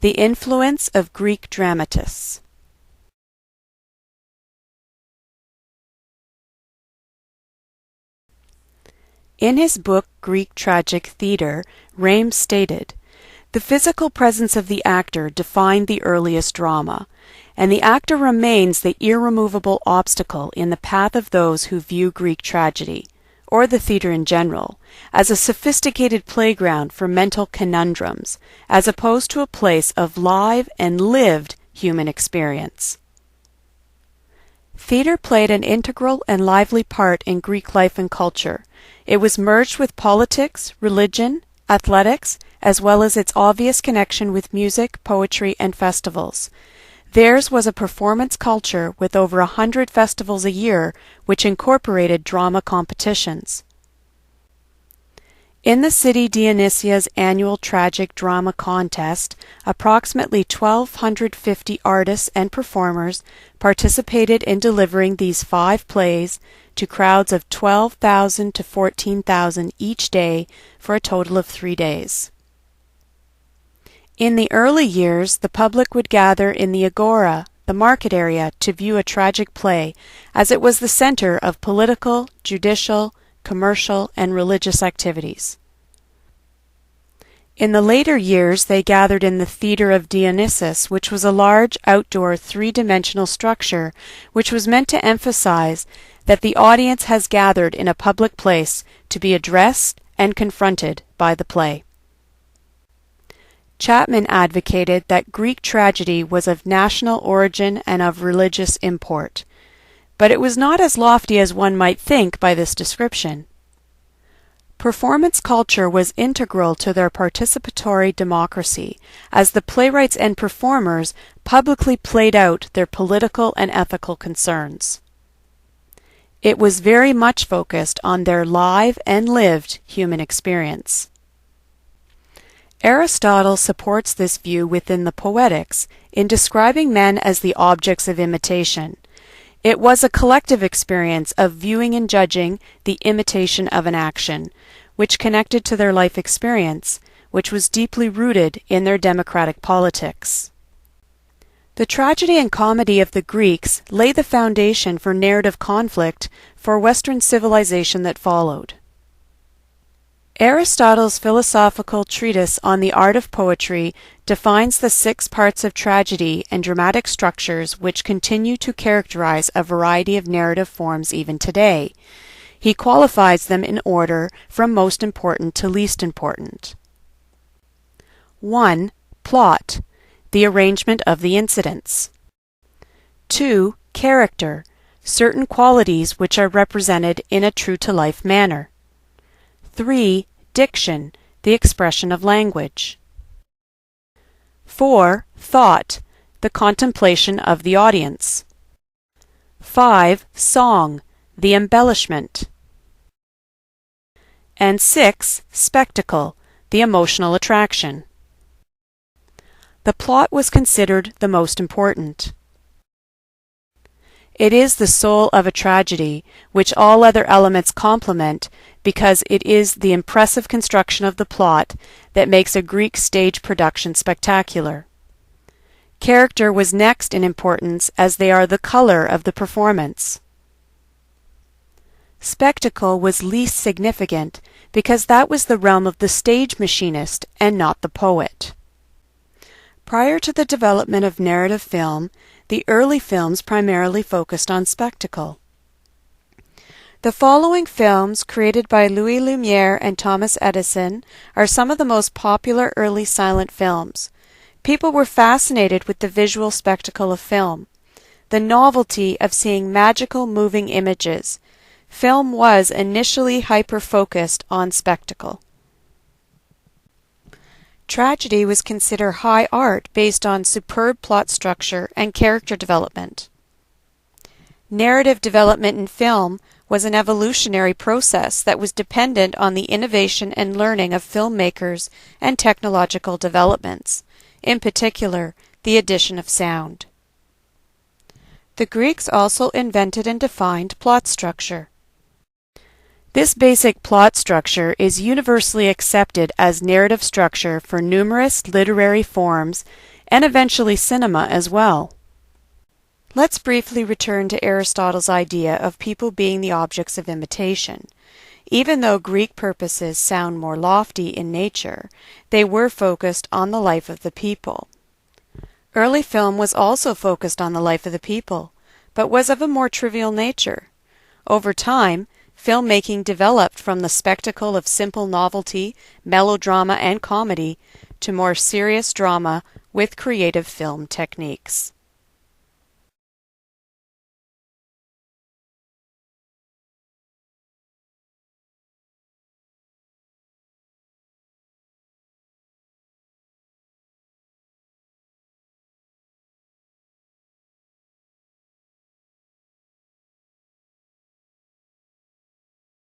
The influence of Greek dramatists. In his book Greek Tragic Theatre, Rheims stated, "The physical presence of the actor defined the earliest drama, and the actor remains the irremovable obstacle in the path of those who view Greek tragedy, or the theatre in general, as a sophisticated playground for mental conundrums, as opposed to a place of live and lived human experience." Theatre played an integral and lively part in Greek life and culture. It was merged with politics, religion, athletics, as well as its obvious connection with music, poetry, and festivals. Theirs was a performance culture with over 100 festivals a year, which incorporated drama competitions. In the city Dionysia's annual tragic drama contest, approximately 1,250 artists and performers participated in delivering these 5 plays to crowds of 12,000 to 14,000 each day for a total of 3 days. In the early years, the public would gather in the agora, the market area, to view a tragic play, as it was the center of political, judicial, commercial, and religious activities. In the later years, they gathered in the Theatre of Dionysus, which was a large outdoor 3-dimensional structure which was meant to emphasize that the audience has gathered in a public place to be addressed and confronted by the play. Chapman advocated that Greek tragedy was of national origin and of religious import, but it was not as lofty as one might think by this description. Performance culture was integral to their participatory democracy, as the playwrights and performers publicly played out their political and ethical concerns. It was very much focused on their live and lived human experience. Aristotle supports this view within the Poetics in describing men as the objects of imitation. It was a collective experience of viewing and judging the imitation of an action, which connected to their life experience, which was deeply rooted in their democratic politics. The tragedy and comedy of the Greeks lay the foundation for narrative conflict for Western civilization that followed. Aristotle's philosophical treatise on the art of poetry defines the 6 parts of tragedy and dramatic structures which continue to characterize a variety of narrative forms even today. He qualifies them in order from most important to least important. 1. Plot, the arrangement of the incidents. 2. Character, certain qualities which are represented in a true-to-life manner. 3. Diction, the expression of language. 4. Thought, the contemplation of the audience. 5. Song, the embellishment. And 6. Spectacle, the emotional attraction. The plot was considered the most important. It is the soul of a tragedy, which all other elements complement, because it is the impressive construction of the plot that makes a Greek stage production spectacular. Character was next in importance, as they are the color of the performance. Spectacle was least significant, because that was the realm of the stage machinist and not the poet. Prior to the development of narrative film, the early films primarily focused on spectacle. The following films, created by Louis Lumière and Thomas Edison, are some of the most popular early silent films. People were fascinated with the visual spectacle of film, the novelty of seeing magical moving images. Film was initially hyper-focused on spectacle. Tragedy was considered high art based on superb plot structure and character development. Narrative development in film was an evolutionary process that was dependent on the innovation and learning of filmmakers and technological developments, in particular, the addition of sound. The Greeks also invented and defined plot structure. This basic plot structure is universally accepted as narrative structure for numerous literary forms and eventually cinema as well. Let's briefly return to Aristotle's idea of people being the objects of imitation. Even though Greek purposes sound more lofty in nature, they were focused on the life of the people. Early film was also focused on the life of the people, but was of a more trivial nature. Over time, filmmaking developed from the spectacle of simple novelty, melodrama, and comedy to more serious drama with creative film techniques.